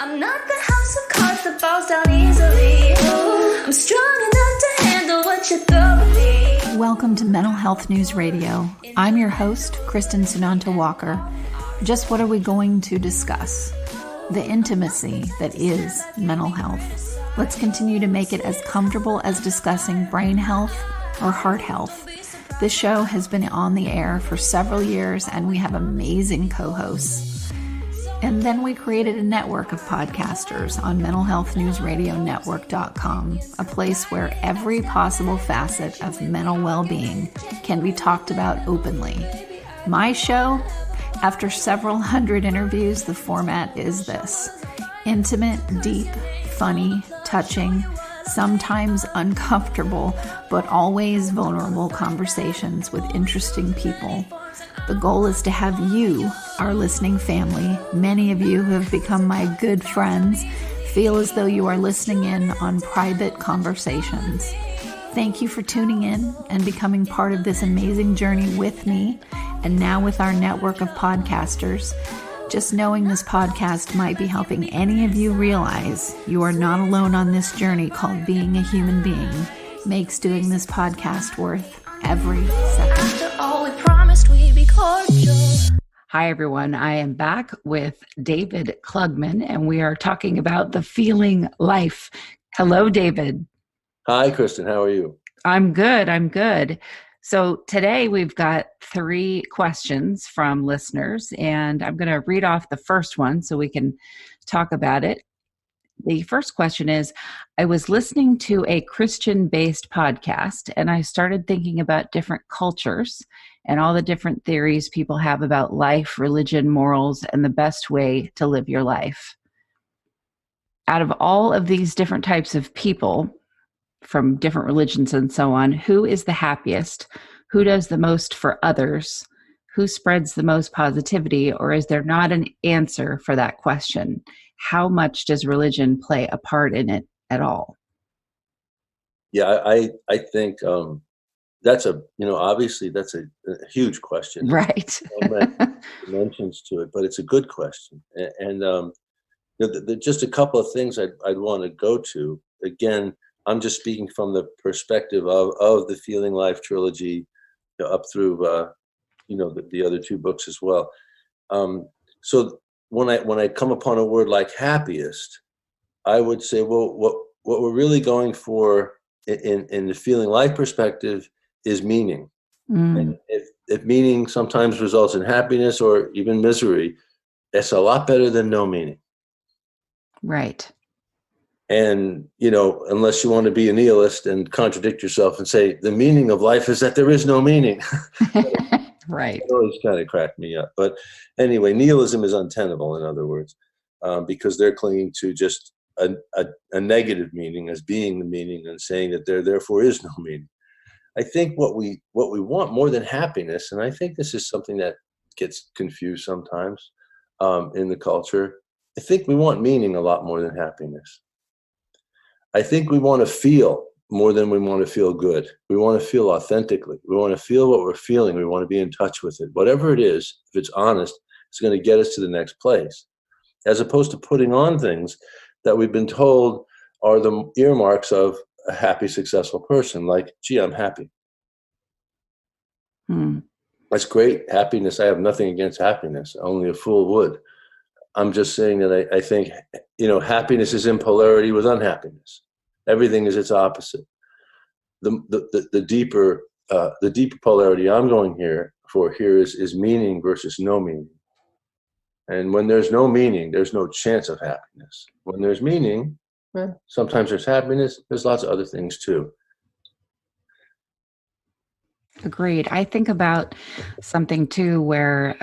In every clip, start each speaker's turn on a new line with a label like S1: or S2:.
S1: I'm not the house of cards that falls down easily. I'm strong enough to handle what you throw at me.
S2: Welcome to Mental Health News Radio. I'm your host, Kristin Sunanta Walker. Just what are we going to discuss? The intimacy that is mental health. Let's continue to make it as comfortable as discussing brain health or heart health. This show has been on the air for several years and we have amazing co-hosts. And then we created a network of podcasters on mentalhealthnewsradionetwork.com, a place where every possible facet of mental well-being can be talked about openly. My show, after several hundred interviews, the format is this: intimate, deep, funny, touching, sometimes uncomfortable, but always vulnerable conversations with interesting people. The goal is to have you, our listening family, many of you who have become my good friends, feel as though you are listening in on private conversations. Thank you for tuning in and becoming part of this amazing journey with me, and now with our network of podcasters. Just knowing this podcast might be helping any of you realize you are not alone on this journey called being a human being makes doing this podcast worth every second.
S1: After all we promised, we'd be cordial.
S3: Hi, everyone. I am back with David Klugman, and we are talking about the feeling life. Hello, David.
S4: Hi, Kristin. How are you?
S3: I'm good. So today we've got 3 questions from listeners, and I'm going to read off the first one so we can talk about it. The first question is, I was listening to a Christian-based podcast, and I started thinking about different cultures and all the different theories people have about life, religion, morals, and the best way to live your life. Out of all of these different types of people, from different religions and so on, who is the happiest? Who does the most for others? Who spreads the most positivity? Or is there not an answer for that question? How much does religion play a part in it at all?
S4: Yeah, I think that's obviously that's a huge question.
S3: Right.
S4: So many dimensions to it, but it's a good question. And just a couple of things I'd want to go to. Again, I'm just speaking from the perspective of the Feeling Life trilogy, up through the other 2 books as well. So when I come upon a word like happiest, I would say, well, what we're really going for in the Feeling Life perspective is meaning. And if meaning sometimes results in happiness or even misery, it's a lot better than no meaning.
S3: Right.
S4: And, unless you want to be a nihilist and contradict yourself and say the meaning of life is that there is no meaning.
S3: Right.
S4: It always kind of cracked me up. But anyway, nihilism is untenable, in other words, because they're clinging to just a negative meaning as being the meaning and saying that there therefore is no meaning. I think what we want more than happiness, and I think this is something that gets confused sometimes in the culture, I think we want meaning a lot more than happiness. I think we want to feel more than we want to feel good. We want to feel authentically. We want to feel what we're feeling. We want to be in touch with it. Whatever it is, if it's honest, it's going to get us to the next place. As opposed to putting on things that we've been told are the earmarks of a happy, successful person, like, gee, I'm happy. That's great. Happiness, I have nothing against happiness. Only a fool would. I'm just saying that I think, happiness is in polarity with unhappiness. Everything is its opposite. The deeper polarity I'm going here is meaning versus no meaning. And when there's no meaning, there's no chance of happiness. When there's meaning, sometimes there's happiness. There's lots of other things too.
S3: Agreed. I think about something too where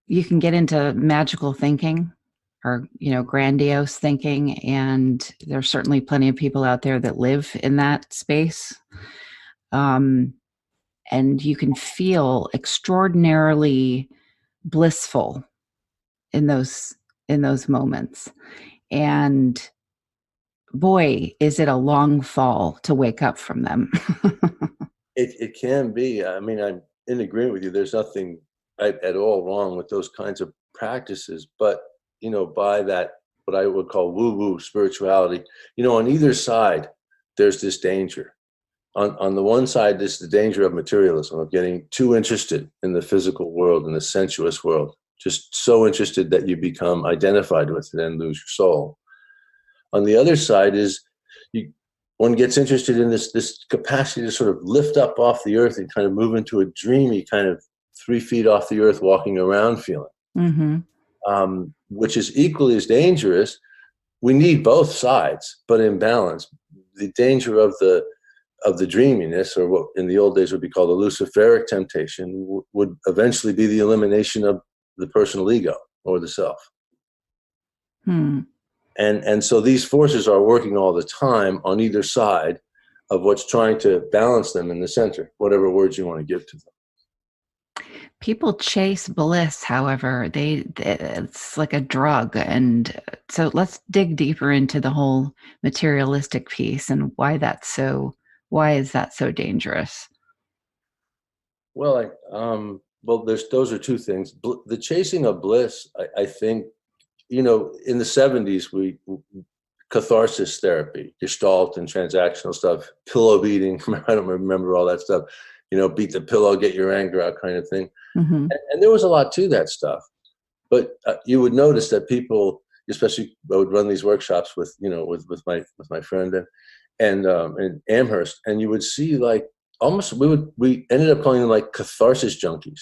S3: you can get into magical thinking or, grandiose thinking. And there's certainly plenty of people out there that live in that space. And you can feel extraordinarily blissful in those moments. And boy, is it a long fall to wake up from them.
S4: It can be. I mean, I'm in agreement with you. There's nothing at all wrong with those kinds of practices. But, by that, what I would call woo-woo spirituality, on either side, there's this danger. On the one side, there's the danger of materialism, of getting too interested in the physical world and the sensuous world, just so interested that you become identified with it and lose your soul. On the other side is one gets interested in this capacity to sort of lift up off the earth and kind of move into a dreamy kind of 3 feet off the earth, walking around feeling, which is equally as dangerous. We need both sides, but in balance. The danger of the dreaminess, or what in the old days would be called the luciferic temptation, would eventually be the elimination of the personal ego or the self. And so these forces are working all the time on either side of what's trying to balance them in the center, whatever words you want to give to them.
S3: People chase bliss, however, it's like a drug. And so let's dig deeper into the whole materialistic piece and why is that so dangerous?
S4: Well, those are two things. The chasing of bliss, I think, in the 70s, catharsis therapy, Gestalt and transactional stuff, pillow beating, I don't remember all that stuff, beat the pillow, get your anger out kind of thing. And there was a lot to that stuff. But you would notice that people, especially I would run these workshops with my friend and Amherst, and you would see like almost we ended up calling them like catharsis junkies.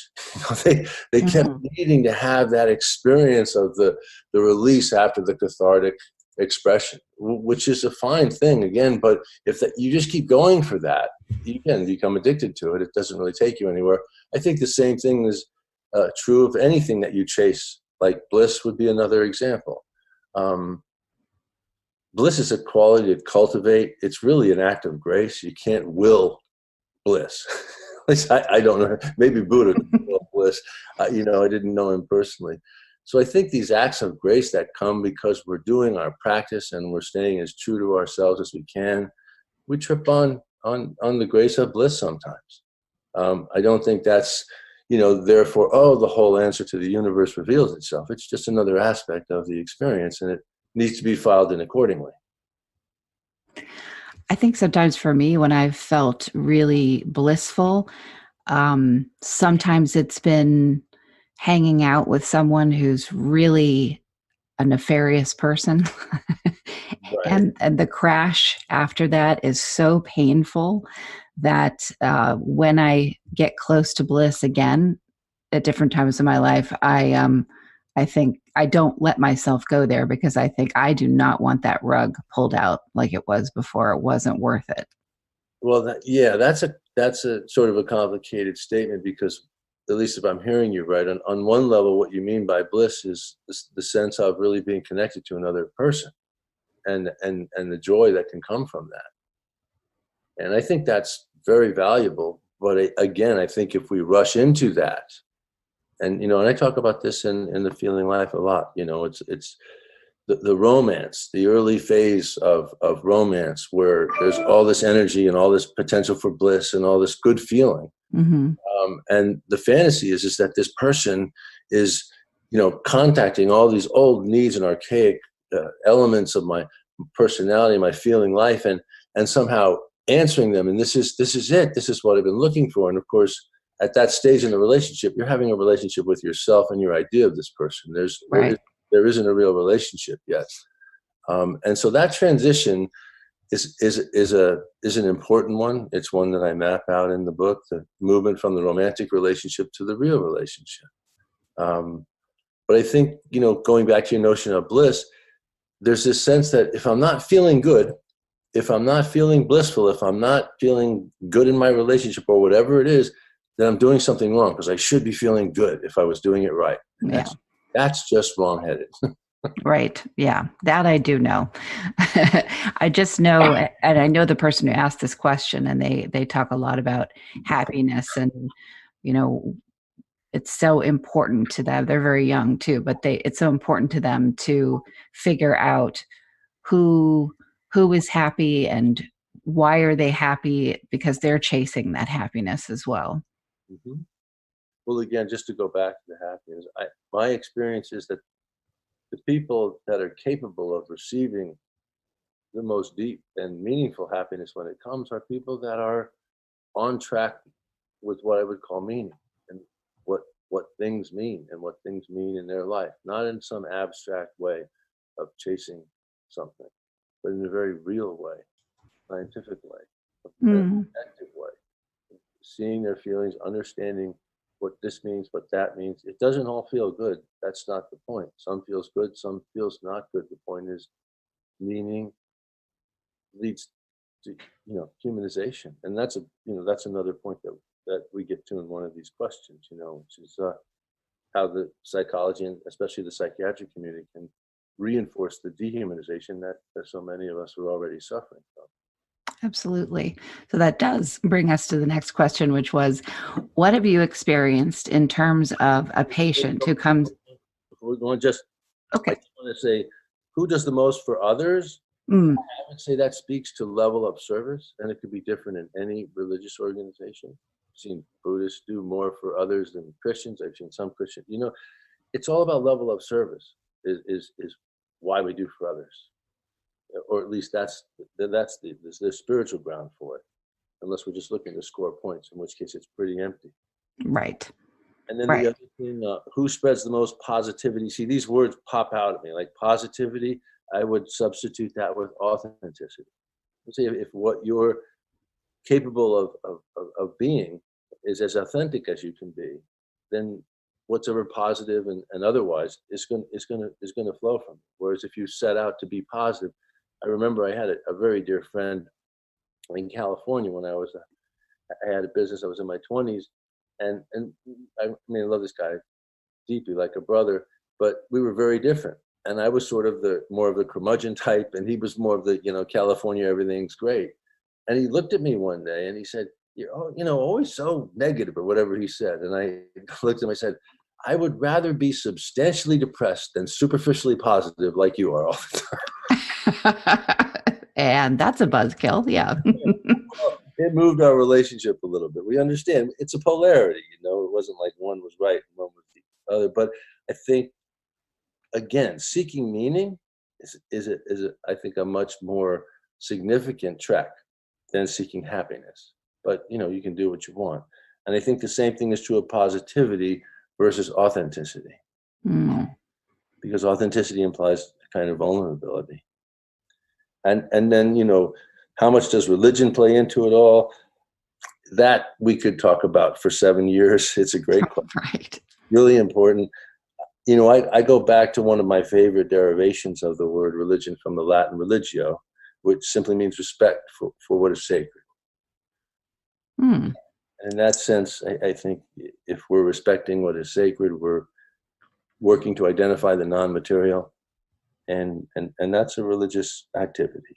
S4: They kept needing to have that experience of the release after the cathartic expression, which is a fine thing again. But if you just keep going for that, you can become addicted to it. It doesn't really take you anywhere. I think the same thing is true of anything that you chase. Like bliss would be another example. Bliss is a quality to cultivate. It's really an act of grace. You can't will bliss. At least I don't know. Maybe Buddha could will bliss. I didn't know him personally. So I think these acts of grace that come because we're doing our practice and we're staying as true to ourselves as we can, we trip on the grace of bliss sometimes. I don't think that's, therefore, the whole answer to the universe reveals itself. It's just another aspect of the experience, and it needs to be filed in accordingly.
S3: I think sometimes for me, when I've felt really blissful, sometimes it's been hanging out with someone who's really a nefarious person.
S4: Right.
S3: And the crash after that is so painful that when I get close to bliss again at different times in my life, I think I don't let myself go there because I think I do not want that rug pulled out like it was before. It wasn't worth it.
S4: Well, that's a sort of a complicated statement because, at least if I'm hearing you right, on one level, what you mean by bliss is the sense of really being connected to another person and the joy that can come from that. And I think that's very valuable. But again, I think if we rush into that, and I talk about this in the Feeling Life a lot, it's the romance, the early phase of romance where there's all this energy and all this potential for bliss and all this good feeling. And the fantasy is that this person is, contacting all these old needs and archaic elements of my personality, my feeling life, and somehow answering them. And this is it. This is what I've been looking for. And of course, at that stage in the relationship, you're having a relationship with yourself and your idea of this person. There isn't a real relationship yet. And so that transition is an important one. It's one that I map out in the book, the movement from the romantic relationship to the real relationship. But I think, going back to your notion of bliss, there's this sense that if I'm not feeling good, if I'm not feeling blissful, if I'm not feeling good in my relationship or whatever it is, then I'm doing something wrong because I should be feeling good if I was doing it right.
S3: Yeah.
S4: That's just wrong-headed.
S3: Right. Yeah. That I do know. I just know, and I know the person who asked this question, and they talk a lot about happiness and, it's so important to them. They're very young too, but it's so important to them to figure out who is happy and why are they happy, because they're chasing that happiness as well.
S4: Mm-hmm. Well, again, just to go back to the happiness, my experience is that the people that are capable of receiving the most deep and meaningful happiness when it comes are people that are on track with what I would call meaning, and what things mean and what things mean in their life, not in some abstract way of chasing something, but in a very real way, scientific way, a very objective way, seeing their feelings, understanding what this means, what that means. It doesn't all feel good. That's not the point. Some feels good, some feels not good. The point is meaning leads to humanization, and that's another point that we get to in one of these questions, which is how the psychology and especially the psychiatric community can reinforce the dehumanization that so many of us are already suffering from.
S3: Absolutely. So that does bring us to the next question, which was, what have you experienced in terms of a patient who comes?
S4: We're going just,
S3: Okay.
S4: I just want to say, who does the most for others? I would say that speaks to level of service, and it could be different in any religious organization. I've seen Buddhists do more for others than Christians. I've seen some Christians. It's all about level of service is why we do for others. Or at least that's the spiritual ground for it, unless we're just looking to score points, in which case it's pretty empty.
S3: Right.
S4: And then the other thing, who spreads the most positivity? See, these words pop out at me, like positivity. I would substitute that with authenticity. Let's say if what you're capable of being is as authentic as you can be, then whatever positive and otherwise is going to flow from it. Whereas if you set out to be positive, I remember I had a very dear friend in California when I had a business. I was in my 20s, and I mean, I love this guy deeply, like a brother, but we were very different. And I was sort of more of the curmudgeon type, and he was more of the, California, everything's great. And he looked at me one day and he said, you're always so negative, or whatever he said. And I looked at him, I said, I would rather be substantially depressed than superficially positive like you are all the time.
S3: And that's a buzzkill. Yeah.
S4: Well, it moved our relationship a little bit. We understand it's a polarity, it wasn't like one was right and one was the other. But I think, again, seeking meaning is I think a much more significant trek than seeking happiness. But you can do what you want. And I think the same thing is true of positivity versus authenticity. Because authenticity implies a kind of vulnerability. And then, how much does religion play into it all? That we could talk about for 7 years. It's a great question.
S3: Right.
S4: Really important. I go back to one of my favorite derivations of the word religion from the Latin religio, which simply means respect for what is sacred. In that sense, I think if we're respecting what is sacred, we're working to identify the non-material, and that's a religious activity,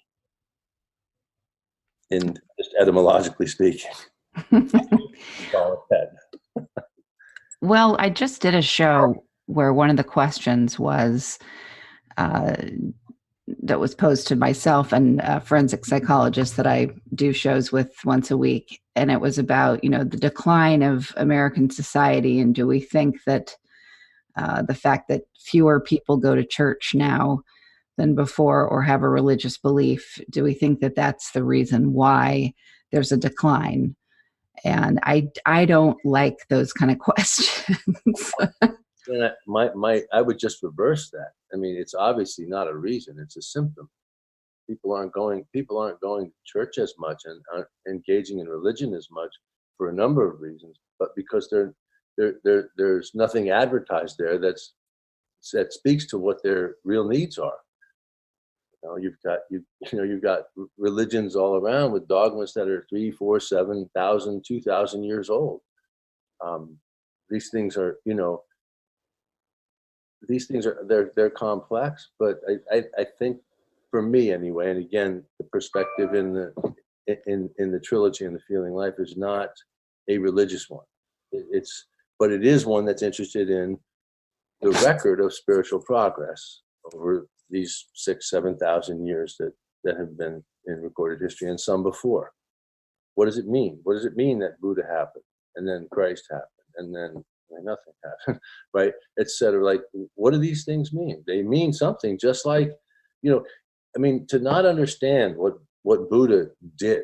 S4: in just etymologically speaking.
S3: Well, I just did a show where one of the questions was that was posed to myself and a forensic psychologist that I do shows with once a week. And it was about, the decline of American society. And do we think that the fact that fewer people go to church now than before or have a religious belief, do we think that that's the reason why there's a decline? And I don't like those kind of questions.
S4: And I would just reverse that. I mean, it's obviously not a reason; it's a symptom. People aren't going to church as much and aren't engaging in religion as much for a number of reasons. But because there's nothing advertised there that speaks to what their real needs are. You've got religions all around with dogmas that are 3, 4, 7,000, 2,000 years old. These things are, they're complex, but I think, for me anyway, and again, the perspective in the trilogy and the Feeling Life is not a religious one. But it is one that's interested in the record of spiritual progress over these 6,000-7,000 years that have been in recorded history, and some before. What does it mean? What does it mean that Buddha happened, and then Christ happened, and then Like nothing happened, right? Etc. Like, what do these things mean? They mean something. Just like, I mean, to not understand what Buddha did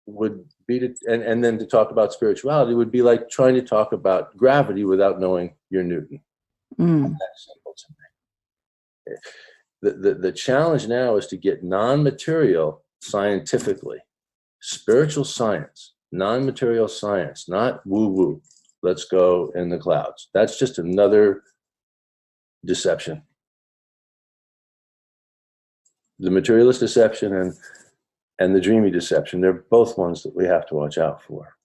S4: would be to, and then to talk about spirituality would be like trying to talk about gravity without knowing your Newton. That's simple to me. The challenge now is to get non-material scientifically, spiritual science, non-material science, not woo-woo. Let's go in the clouds. That's just another deception. The materialist deception and the dreamy deception, they're both ones that we have to watch out for.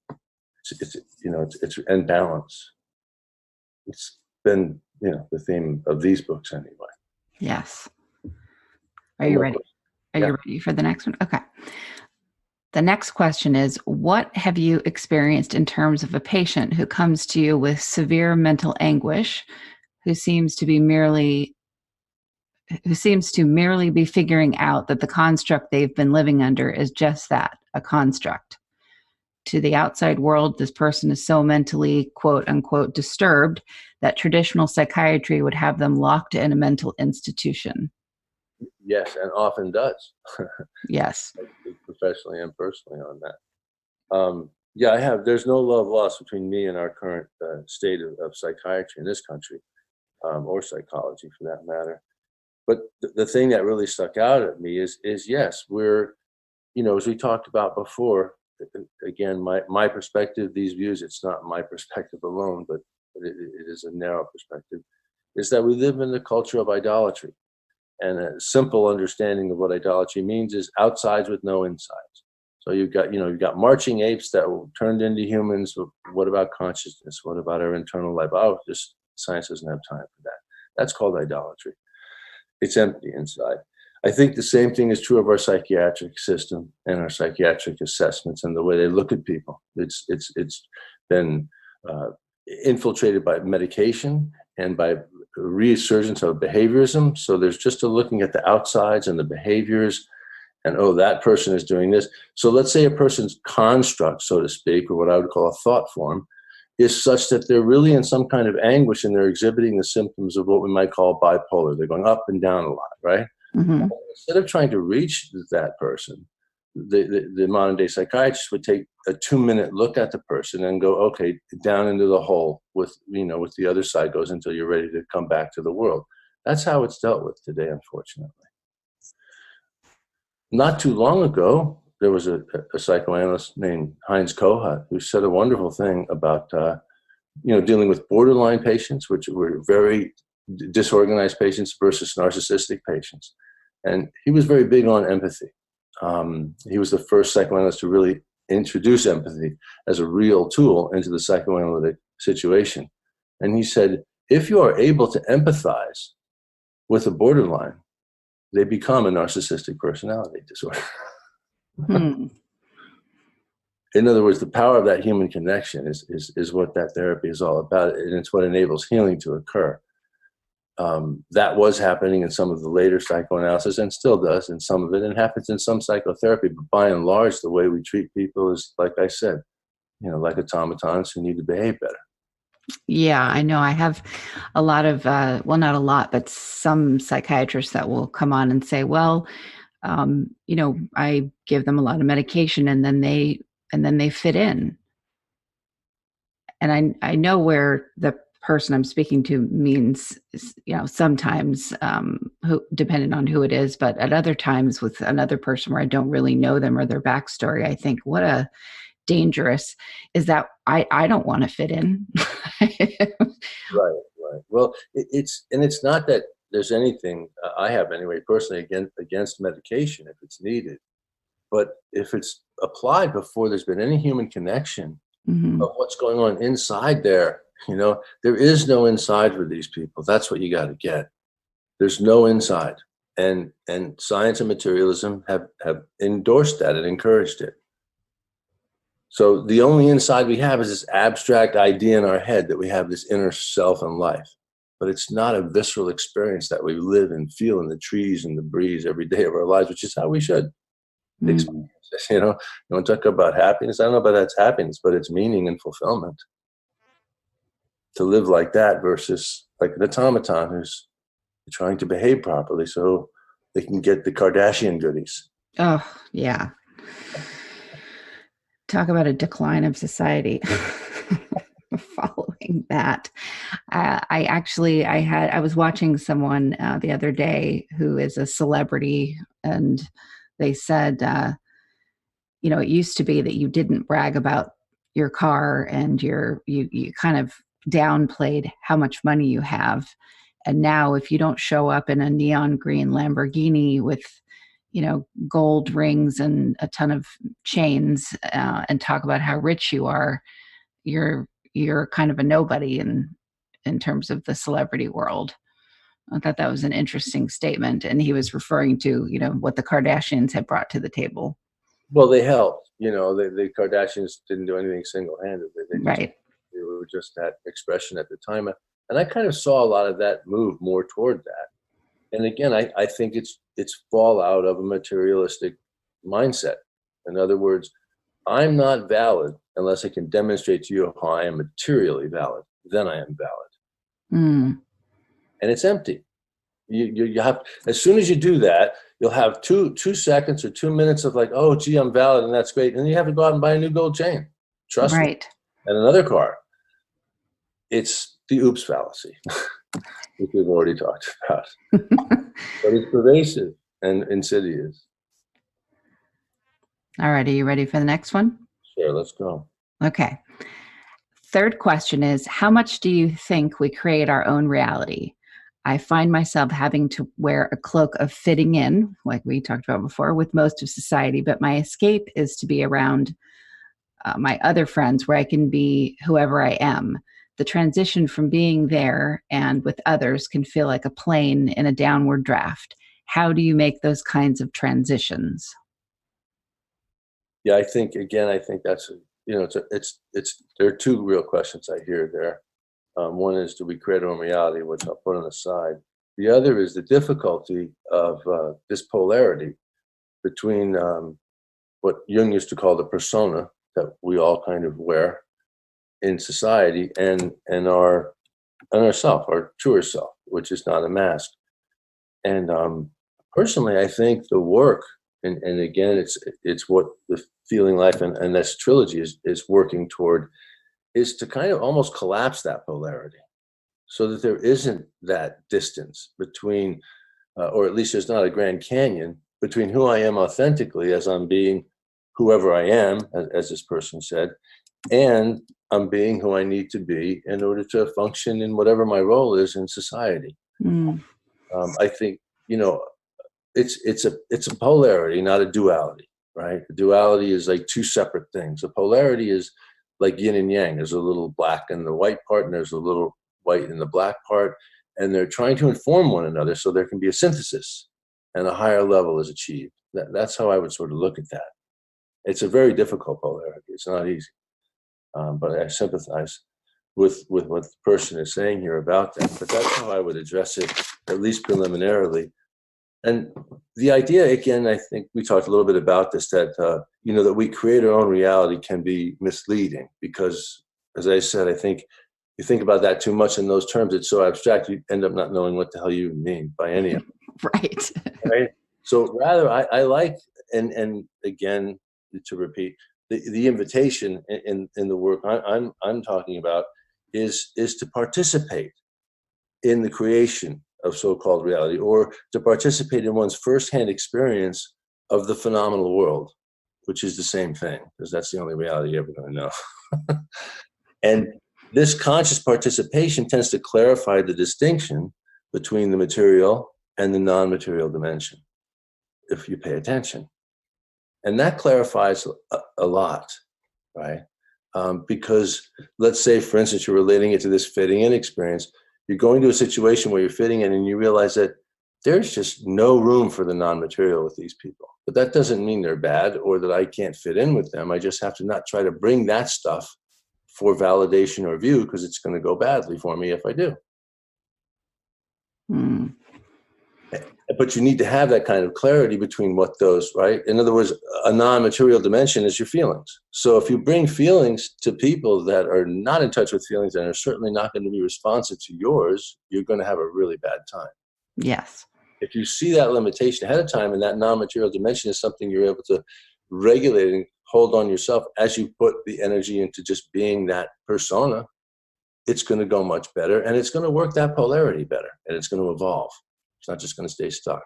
S4: It's and balance. It's been, the theme of these books anyway.
S3: Yes. Are you ready? Are you ready for the next one? Okay. The next question is, what have you experienced in terms of a patient who comes to you with severe mental anguish, who seems to merely be figuring out that the construct they've been living under is just that, a construct? To the outside world, this person is so mentally, quote unquote, disturbed that traditional psychiatry would have them locked in a mental institution.
S4: Yes, and often does.
S3: Yes.
S4: Professionally and personally on that. I have. There's no love lost between me and our current state of psychiatry in this country, or psychology for that matter. But the thing that really stuck out at me is yes, we're, as we talked about before, again, my perspective, these views, it's not my perspective alone, but it is a narrow perspective, is that we live in the culture of idolatry. And a simple understanding of what idolatry means is outsides with no insides. So you've got marching apes that were turned into humans. What about consciousness? What about our internal life? Oh, just science doesn't have time for that. That's called idolatry. It's empty inside. I think the same thing is true of our psychiatric system and our psychiatric assessments and the way they look at people. It's been infiltrated by medication and by resurgence of behaviorism. So there's just a looking at the outsides and the behaviors and, oh, that person is doing this. So let's say a person's construct, so to speak, or what I would call a thought form, is such that they're really in some kind of anguish and they're exhibiting the symptoms of what we might call bipolar. They're going up and down a lot, right? Mm-hmm. Instead of trying to reach that person, the modern day psychiatrist would take a 2-minute look at the person and go, okay, down into the hole with the other side goes until you're ready to come back to the world. That's how it's dealt with today, unfortunately. Not too long ago, there was a psychoanalyst named Heinz Kohut who said a wonderful thing about, dealing with borderline patients, which were very disorganized patients versus narcissistic patients. And he was very big on empathy. He was the first psychoanalyst to really introduce empathy as a real tool into the psychoanalytic situation. And he said, if you are able to empathize with a borderline, they become a narcissistic personality disorder. In other words, the power of that human connection is what that therapy is all about. And it's what enables healing to occur. That was happening in some of the later psychoanalysis and still does in some of it, and happens in some psychotherapy. But by and large, the way we treat people is, like I said, like automatons who need to behave better.
S3: Yeah, I know. I have a lot of, well, not a lot, but some psychiatrists that will come on and say, well, I give them a lot of medication and then they fit in. And I know where the person I'm speaking to means, sometimes depending on who it is, but at other times with another person where I don't really know them or their backstory, I think what a dangerous is that I don't want to fit in.
S4: Right. Well, it's not that there's anything I have anyway personally against medication if it's needed, but if it's applied before there's been any human connection of what's going on inside there, there is no inside for these people. That's what you got to get. There's no inside, and science and materialism have endorsed that and encouraged it. So the only inside we have is this abstract idea in our head that we have this inner self and life. But it's not a visceral experience that we live and feel in the trees and the breeze every day of our lives, which is how we should experience it. You want to talk about happiness? I don't know about that's happiness, but it's meaning and fulfillment. to live like that versus like an automaton who's trying to behave properly so they can get the Kardashian goodies.
S3: Oh, yeah. Talk about a decline of society. Following that, I was watching someone the other day who is a celebrity, and they said, it used to be that you didn't brag about your car and you kind of downplayed how much money you have. And now if you don't show up in a neon green Lamborghini with, gold rings and a ton of chains and talk about how rich you are, you're kind of a nobody in terms of the celebrity world. I thought that was an interesting statement. And he was referring to, what the Kardashians had brought to the table.
S4: Well, they helped. The Kardashians didn't do anything single-handedly.
S3: Right.
S4: They were just that expression at the time. And I kind of saw a lot of that move more toward that. And again, I think it's fallout of a materialistic mindset. In other words, I'm not valid unless I can demonstrate to you how I am materially valid. Then I am valid.
S3: Mm.
S4: And it's empty. You have, as soon as you do that, you'll have two seconds or 2 minutes of like, oh, gee, I'm valid and that's great. And you have to go out and buy a new gold chain. Trust me. And another car. It's the oops fallacy, which we've already talked about. But it's pervasive and insidious.
S3: All right. Are you ready for the next one?
S4: Sure, let's go.
S3: Okay. Third question is, how much do you think we create our own reality? I find myself having to wear a cloak of fitting in, like we talked about before, with most of society, but my escape is to be around my other friends where I can be whoever I am. The transition from being there and with others can feel like a plane in a downward draft. How do you make those kinds of transitions?
S4: Yeah, I think that's, there are two real questions I hear there. One is, do we create our own reality, which I'll put on the side. The other is the difficulty of this polarity between what Jung used to call the persona that we all kind of wear in society and our self, our truer self, which is not a mask. And personally, I think the work, and again, it's what the Feeling Life and this trilogy is working toward, is to kind of almost collapse that polarity so that there isn't that distance between, or at least there's not a Grand Canyon between who I am authentically as I'm being whoever I am, as this person said, and I'm being who I need to be in order to function in whatever my role is in society.
S3: Mm.
S4: I think, it's a polarity, not a duality, right? The duality is like two separate things. A polarity is like yin and yang. There's a little black in the white part, and there's a little white in the black part, and they're trying to inform one another so there can be a synthesis and a higher level is achieved. That's how I would sort of look at that. It's a very difficult polarity. It's not easy. But I sympathize with what the person is saying here about that. But that's how I would address it, at least preliminarily. And the idea, again, I think we talked a little bit about this, that, that we create our own reality can be misleading because, as I said, I think you think about that too much in those terms, it's so abstract, you end up not knowing what the hell you mean by any of it.
S3: Right.
S4: Right. So rather, I like, and again, to repeat, the invitation in the work I'm talking about is to participate in the creation of so-called reality, or to participate in one's firsthand experience of the phenomenal world, which is the same thing, because that's the only reality you're ever going to know. And this conscious participation tends to clarify the distinction between the material and the non-material dimension, if you pay attention. And that clarifies a lot, right? Because let's say, for instance, you're relating it to this fitting in experience. You're going to a situation where you're fitting in and you realize that there's just no room for the non-material with these people. But that doesn't mean they're bad or that I can't fit in with them. I just have to not try to bring that stuff for validation or view, because it's going to go badly for me if I do.
S3: Mm.
S4: But you need to have that kind of clarity between what those, right? In other words, a non-material dimension is your feelings. So if you bring feelings to people that are not in touch with feelings and are certainly not going to be responsive to yours, you're going to have a really bad time.
S3: Yes.
S4: If you see that limitation ahead of time, and that non-material dimension is something you're able to regulate and hold on yourself as you put the energy into just being that persona, it's going to go much better, and it's going to work that polarity better, and it's going to evolve. It's not just going to stay stuck,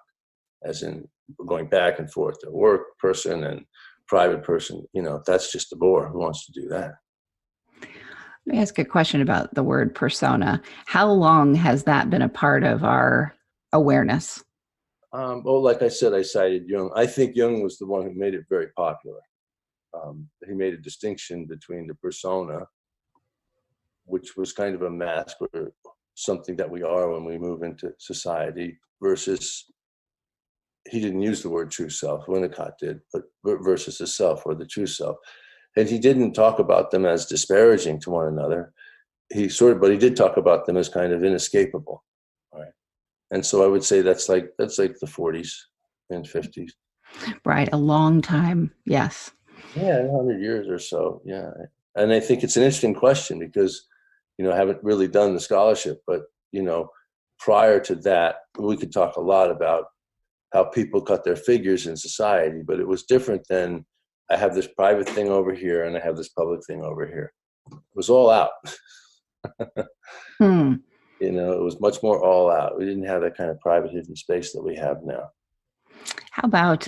S4: as in going back and forth to work person and private person. You know, that's just a bore. Who wants to do that?
S3: Let me ask a question about the word persona. How long has that been a part of our awareness?
S4: Well, like I said, I cited Jung. I think Jung was the one who made it very popular. He made a distinction between the persona, which was kind of a mask or something that we are when we move into society, versus, he didn't use the word true self, Winnicott did, but versus the self or the true self. And he didn't talk about them as disparaging to one another. But he did talk about them as kind of inescapable. Right. And so I would say that's like the 40s and 50s.
S3: Right. A long time. Yes.
S4: Yeah, 100 years or so. Yeah. And I think it's an interesting question because, you know, I haven't really done the scholarship, but, you know, prior to that, we could talk a lot about how people cut their figures in society, but it was different than I have this private thing over here and I have this public thing over here. It was all out. You know, it was much more all out. We didn't have that kind of private hidden space that we have now.
S3: How about,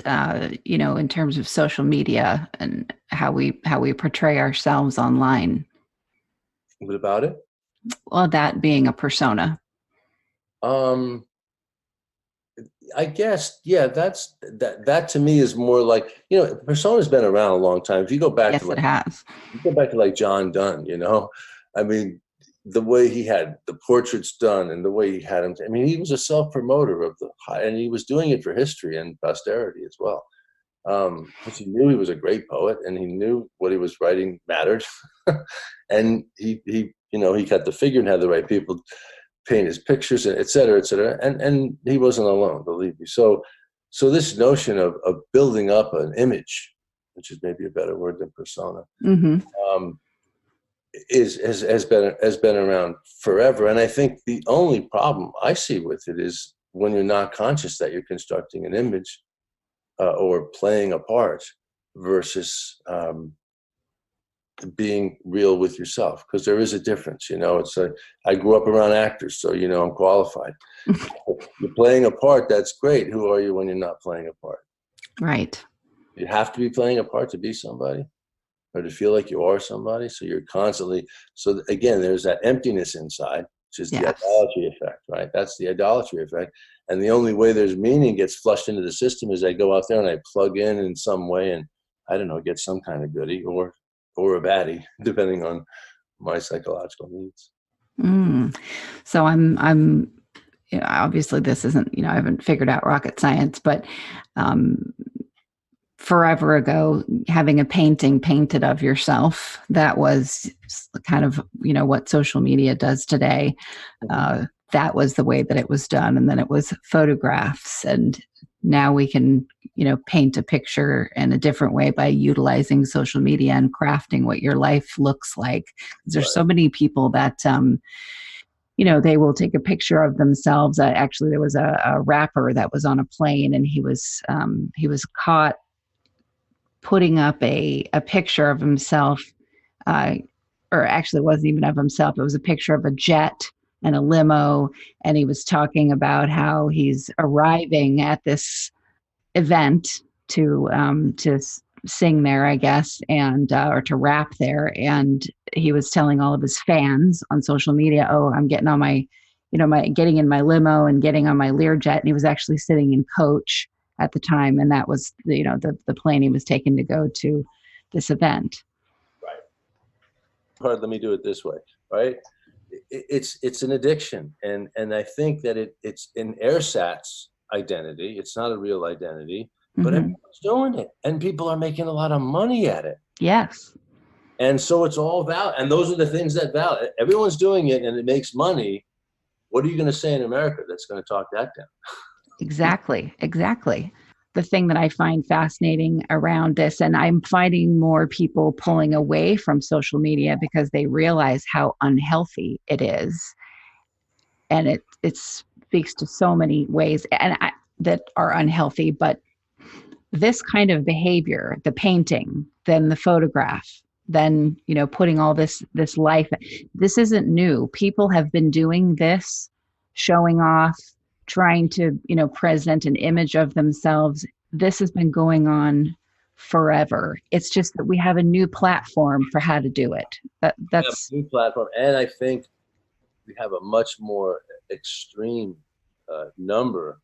S3: you know, in terms of social media and how we portray ourselves online?
S4: What about it?
S3: Well, that being a persona.
S4: I guess, yeah, that to me is more like, you know, persona's been around a long time. If you go back
S3: Yes,
S4: to
S3: it has.
S4: you go back to like John Donne, you know, I mean, the way he had the portraits done and the way he had them, I mean, he was a self-promoter of the high, and he was doing it for history and posterity as well. Because he knew he was a great poet and he knew what he was writing mattered. And he, you know, he got the figure and had the right people paint his pictures, and et cetera, et cetera. And he wasn't alone, believe me. So this notion of building up an image, which is maybe a better word than persona, has been around forever. And I think the only problem I see with it is when you're not conscious that you're constructing an image or playing a part versus being real with yourself, because there is a difference. You know, it's like, I grew up around actors, so, you know, I'm qualified. You're playing a part, that's great. Who are you when you're not playing a part?
S3: Right.
S4: You have to be playing a part to be somebody, or to feel like you are somebody. So you're constantly, so again, there's that emptiness inside, which is the idolatry effect, right? That's the idolatry effect. And the only way there's meaning gets flushed into the system is I go out there and I plug in some way and, I don't know, get some kind of goodie or a baddie, depending on my psychological needs.
S3: So I'm, you know, obviously this isn't, you know, I haven't figured out rocket science, but forever ago, having a painting painted of yourself, that was kind of, you know, what social media does today. That was the way that it was done. And then it was photographs. And now we can, you know, paint a picture in a different way by utilizing social media and crafting what your life looks like. There's so many people that, you know, they will take a picture of themselves. Actually, there was a rapper that was on a plane, and he was caught putting up a picture of himself, or actually it wasn't even of himself. It was a picture of a jet and a limo. And he was talking about how he's arriving at this event to sing there, I guess, and or to rap there. And he was telling all of his fans on social media, "Oh, I'm getting on my, you know, getting in my limo and getting on my Learjet." And he was actually sitting in coach at the time, and that was, you know, the plane he was taking to go to this event.
S4: Right. Let me do it this way. Right. It's an addiction, and I think that it's an ersatz identity. It's not a real identity, but everyone's doing it, and people are making a lot of money at it.
S3: Yes.
S4: And so it's all valid, and those are the things that valid. Everyone's doing it, and it makes money. What are you going to say in America that's going to talk that down?
S3: Exactly. The thing that I find fascinating around this, and I'm finding more people pulling away from social media because they realize how unhealthy it is. And it speaks to so many ways that are unhealthy, but this kind of behavior, the painting, then the photograph, then putting all this life, this isn't new. People have been doing this, showing off, trying to present an image of themselves. This has been going on forever. It's just that we have a new platform for how to do it.
S4: We have
S3: That's
S4: a new platform, and I think we have a much more extreme number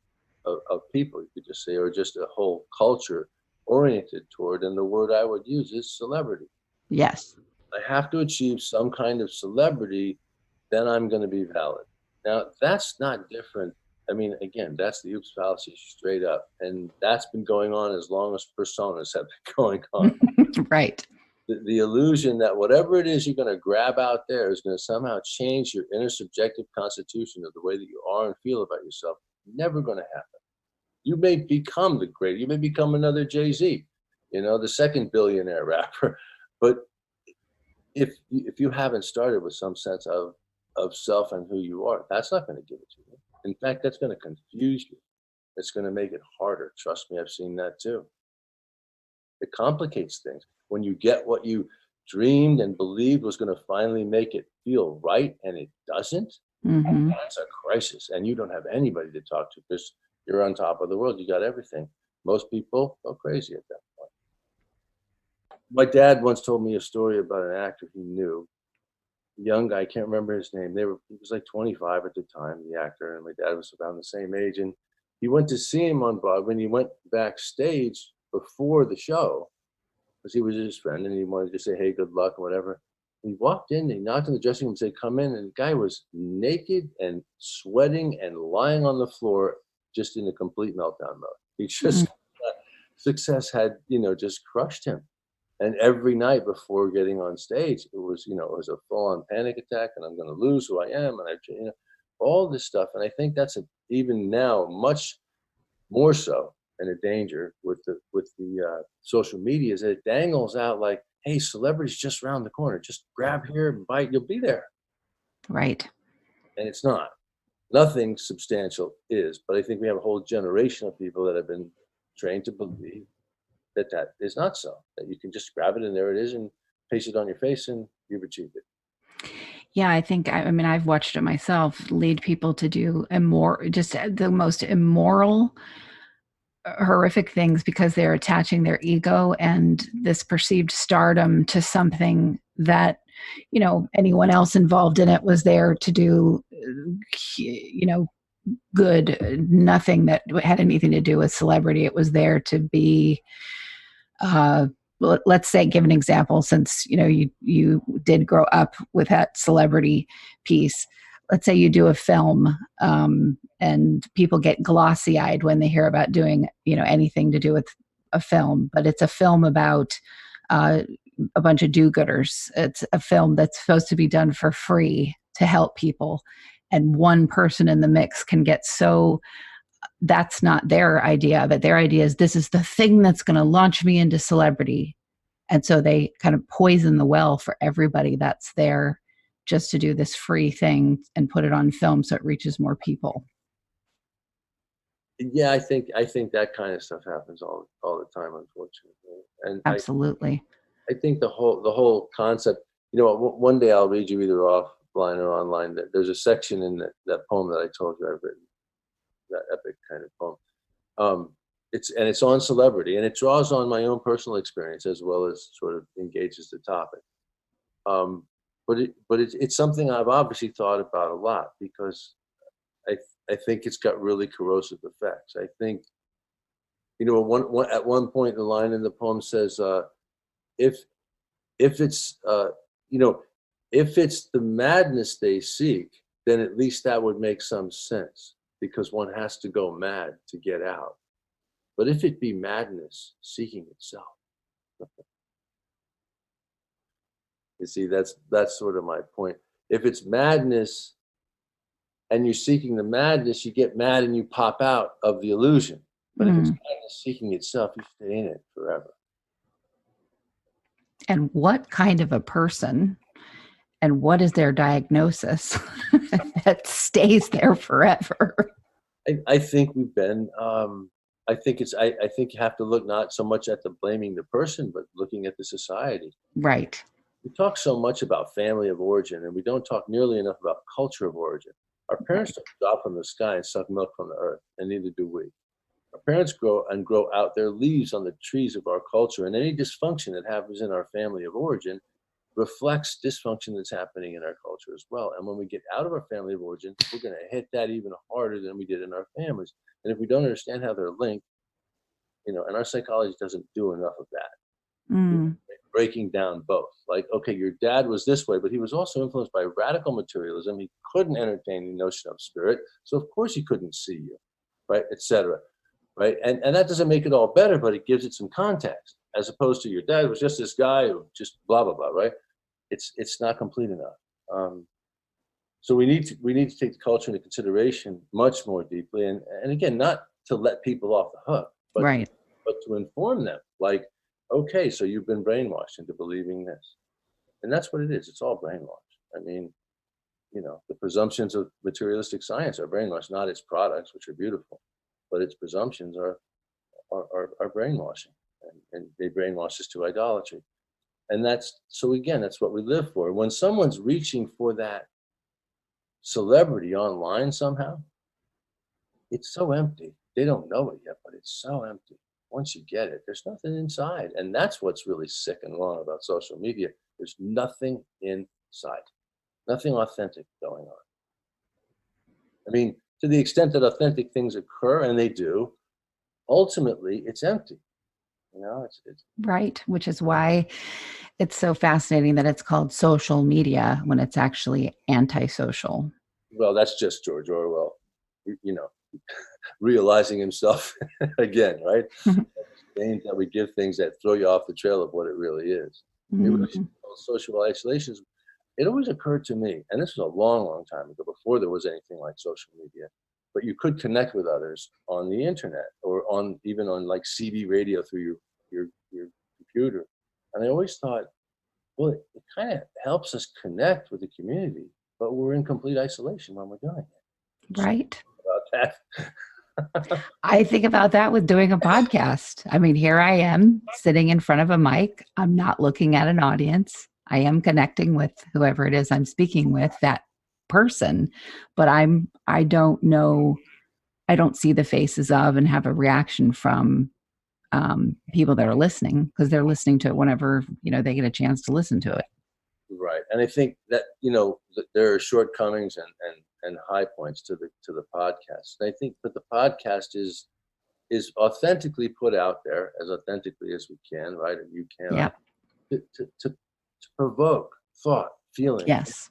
S4: of people, you could just say, or just a whole culture oriented toward, and the word I would use is celebrity.
S3: yes.
S4: I have to achieve some kind of celebrity, then I'm going to be valid. Now, that's not different. I mean, again, that's the oops fallacy straight up. And that's been going on as long as personas have been going on.
S3: Right.
S4: The illusion that whatever it is you're going to grab out there is going to somehow change your inner subjective constitution of the way that you are and feel about yourself, never going to happen. You may become you may become another Jay-Z, the second billionaire rapper. But if you haven't started with some sense of self and who you are, that's not going to give it to you. In fact, that's going to confuse you. It's going to make it harder. Trust me, I've seen that too. It complicates things. When you get what you dreamed and believed was going to finally make it feel right and it doesn't, that's a crisis. And you don't have anybody to talk to because you're on top of the world. You got everything. Most people go crazy at that point. My dad once told me a story about an actor he knew, a young guy, I can't remember his name. He was like 25 at the time, the actor, and my dad was around the same age. And he went to see him on Broadway, and he went backstage before the show because he was his friend and he wanted to say, hey, good luck, whatever. He walked in, he knocked on the dressing room and said, come in. And the guy was naked and sweating and lying on the floor, just in a complete meltdown mode. He just, success had, just crushed him. And every night before getting on stage, it was a full-on panic attack, and I'm going to lose who I am, and all this stuff. And I think that's even now much more so, and a danger with the social media is that it dangles out like, hey, celebrity's just around the corner. Just grab here and bite, you'll be there.
S3: Right.
S4: And it's not. Nothing substantial is. But I think we have a whole generation of people that have been trained to believe that is not so. That you can just grab it and there it is and paste it on your face and you've achieved it.
S3: Yeah, I think, I've watched it myself lead people to do just the most immoral, horrific things because they're attaching their ego and this perceived stardom to something that anyone else involved in it was there to do good, nothing that had anything to do with celebrity. It was there to be let's say, give an example, since you did grow up with that celebrity piece. Let's say you do a film, and people get glossy-eyed when they hear about doing anything to do with a film, but it's a film about a bunch of do-gooders. It's a film that's supposed to be done for free to help people, and one person in the mix can get so. That's not their idea, but their idea is this is the thing that's going to launch me into celebrity. And so they kind of poison the well for everybody that's there just to do this free thing and put it on film so it reaches more people.
S4: Yeah, I think that kind of stuff happens all the time, unfortunately. And
S3: absolutely.
S4: I think the whole concept, one day I'll read you either offline or online. That there's a section in that poem that I told you I've written, that epic kind of poem. It's on celebrity, and it draws on my own personal experience as well as sort of engages the topic. But it's something I've obviously thought about a lot because I think it's got really corrosive effects. I think, at one point the line in the poem says, if it's if it's the madness they seek, then at least that would make some sense, because one has to go mad to get out. But if it be madness seeking itself, you see, that's sort of my point. If it's madness and you're seeking the madness, you get mad and you pop out of the illusion. But if it's madness seeking itself, you stay in it forever.
S2: And what kind of a person and what is their diagnosis that stays there forever?
S4: I think we've been, I think you have to look not so much at the blaming the person, but looking at the society.
S2: Right.
S4: We talk so much about family of origin, and we don't talk nearly enough about culture of origin. Our parents don't drop from the sky and suck milk from the earth, and neither do we. Our parents grow out their leaves on the trees of our culture, and any dysfunction that happens in our family of origin reflects dysfunction that's happening in our culture as well. And when we get out of our family of origin, we're going to hit that even harder than we did in our families. And if we don't understand how they're linked, and our psychology doesn't do enough of that. Breaking down both. Like, okay, your dad was this way, but he was also influenced by radical materialism. He couldn't entertain the notion of spirit, so of course he couldn't see you, right, etc. Right, and that doesn't make it all better, but it gives it some context, as opposed to your dad was just this guy who just blah blah blah, right? It's not complete enough. So we need to take the culture into consideration much more deeply, and again, not to let people off the hook, but
S2: Right.
S4: but to inform them, like, okay, so you've been brainwashed into believing this, and that's what it is. It's all brainwashed. I mean, the presumptions of materialistic science are brainwashed, not its products, which are beautiful, but its presumptions are brainwashing, and they brainwash us to idolatry. And that's what we live for. When someone's reaching for that celebrity online somehow, it's so empty. They don't know it yet, but it's so empty. Once you get it, there's nothing inside. And that's what's really sick and wrong about social media. There's nothing inside, nothing authentic going on. I mean, to the extent that authentic things occur, and they do, ultimately it's empty. It's
S2: Right. Which is why it's so fascinating that it's called social media when it's actually antisocial.
S4: well, that's just George Orwell, realizing himself again, right? Saying that we give things that throw you off the trail of what it really is. It was social isolation. It always occurred to me, and this was a long, long time ago, before there was anything like social media, but you could connect with others on the internet or even on like CB radio through your computer. And I always thought, well, it kind of helps us connect with the community, but we're in complete isolation when we're doing it.
S2: Right.
S4: About that.
S2: I think about that with doing a podcast. I mean, here I am sitting in front of a mic. I'm not looking at an audience. I am connecting with whoever it is I'm speaking with, that person, but I don't know, I don't see the faces of and have a reaction from people that are listening, because they're listening to it whenever, they get a chance to listen to it.
S4: Right. And I think that, there are shortcomings and high points to the podcast. And I think that the podcast is authentically put out there, as authentically as we can, right? And you can,
S2: Yeah.
S4: to provoke thought, feeling.
S2: Yes.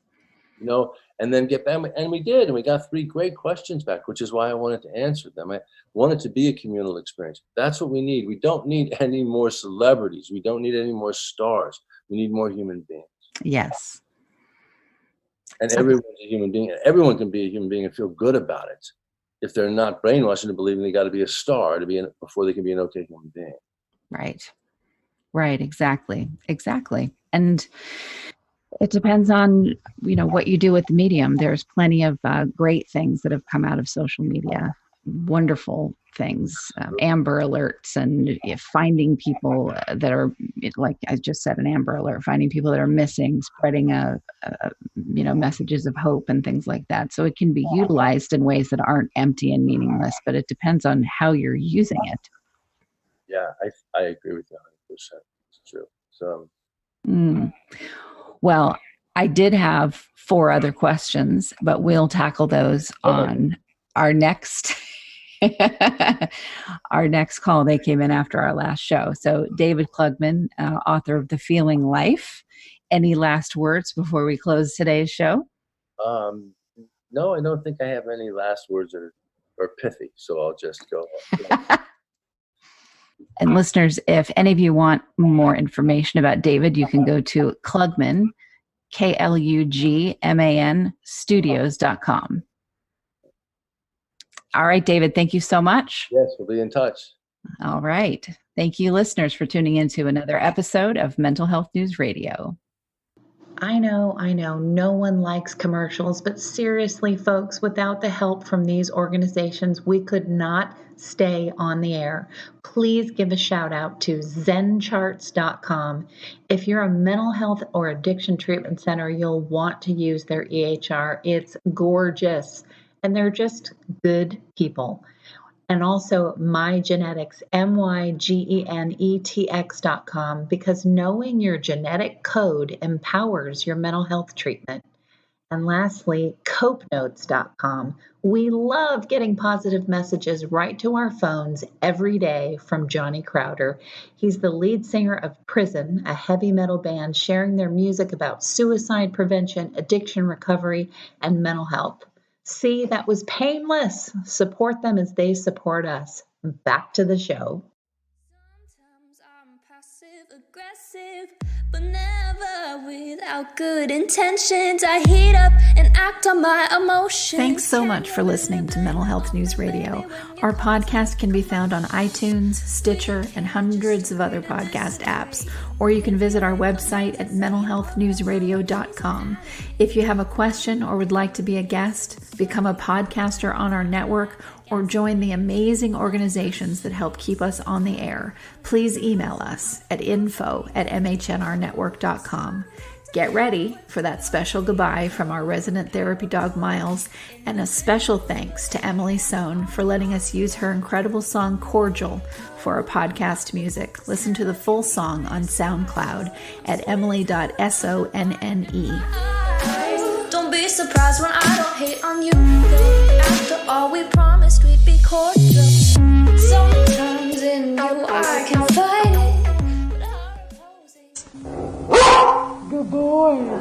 S4: And then get back. And we did. And we got 3 great questions back, which is why I wanted to answer them. I wanted to be a communal experience. That's what we need. We don't need any more celebrities. We don't need any more stars. We need more human beings.
S2: Yes.
S4: And everyone's a human being. Everyone can be a human being and feel good about it if they're not brainwashed into believing they got to be a star before they can be an okay human being.
S2: Right. Right. Exactly. And it depends on, what you do with the medium. There's plenty of great things that have come out of social media, wonderful things, Amber Alerts, and finding people that are, like I just said, an Amber Alert, finding people that are missing, spreading messages of hope and things like that. So it can be utilized in ways that aren't empty and meaningless, but it depends on how you're using it.
S4: Yeah, I agree with you 100%. It's true. So.
S2: Well, I did have 4 other questions, but we'll tackle those on our next call. They came in after our last show. So David Klugman, author of The Feeling Life. Any last words before we close today's show?
S4: No, I don't think I have any last words that are pithy. So I'll just go.
S2: And listeners, if any of you want more information about David, you can go to Klugman, KLUGMAN studios.com.
S3: All right, David, thank you so much.
S4: Yes, we'll be in touch.
S3: All right. Thank you, listeners, for tuning in to another episode of Mental Health News Radio.
S2: I know, no one likes commercials, but seriously, folks, without the help from these organizations, we could not stay on the air. Please give a shout out to zencharts.com. If you're a mental health or addiction treatment center, you'll want to use their EHR. It's gorgeous, and they're just good people. And also MyGenetics, MyGenetx.com, because knowing your genetic code empowers your mental health treatment. And lastly, CopeNotes.com. We love getting positive messages right to our phones every day from Johnny Crowder. He's the lead singer of Prison, a heavy metal band sharing their music about suicide prevention, addiction recovery, and mental health. See, that was painless. Support them as they support us. Back to the show.
S1: Sometimes I'm passive aggressive, but never without good intentions. I heat up and act on my emotions.
S2: Thanks so much for listening to Mental Health News Radio. Our podcast can be found on iTunes, Stitcher, and hundreds of other podcast apps, or you can visit our website at mentalhealthnewsradio.com. If you have a question or would like to be a guest, become a podcaster on our network, or join the amazing organizations that help keep us on the air, please email us at info@mhnrnetwork.com. Get ready for that special goodbye from our resident therapy dog, Miles, and a special thanks to Emily Sohn for letting us use her incredible song, Cordial, for our podcast music. Listen to the full song on SoundCloud at emily.sonne.
S1: Don't be surprised when I don't hate on you. After all, we promised we'd be cordial. Sometimes in you I can fight it, but our poses.
S5: Good boy.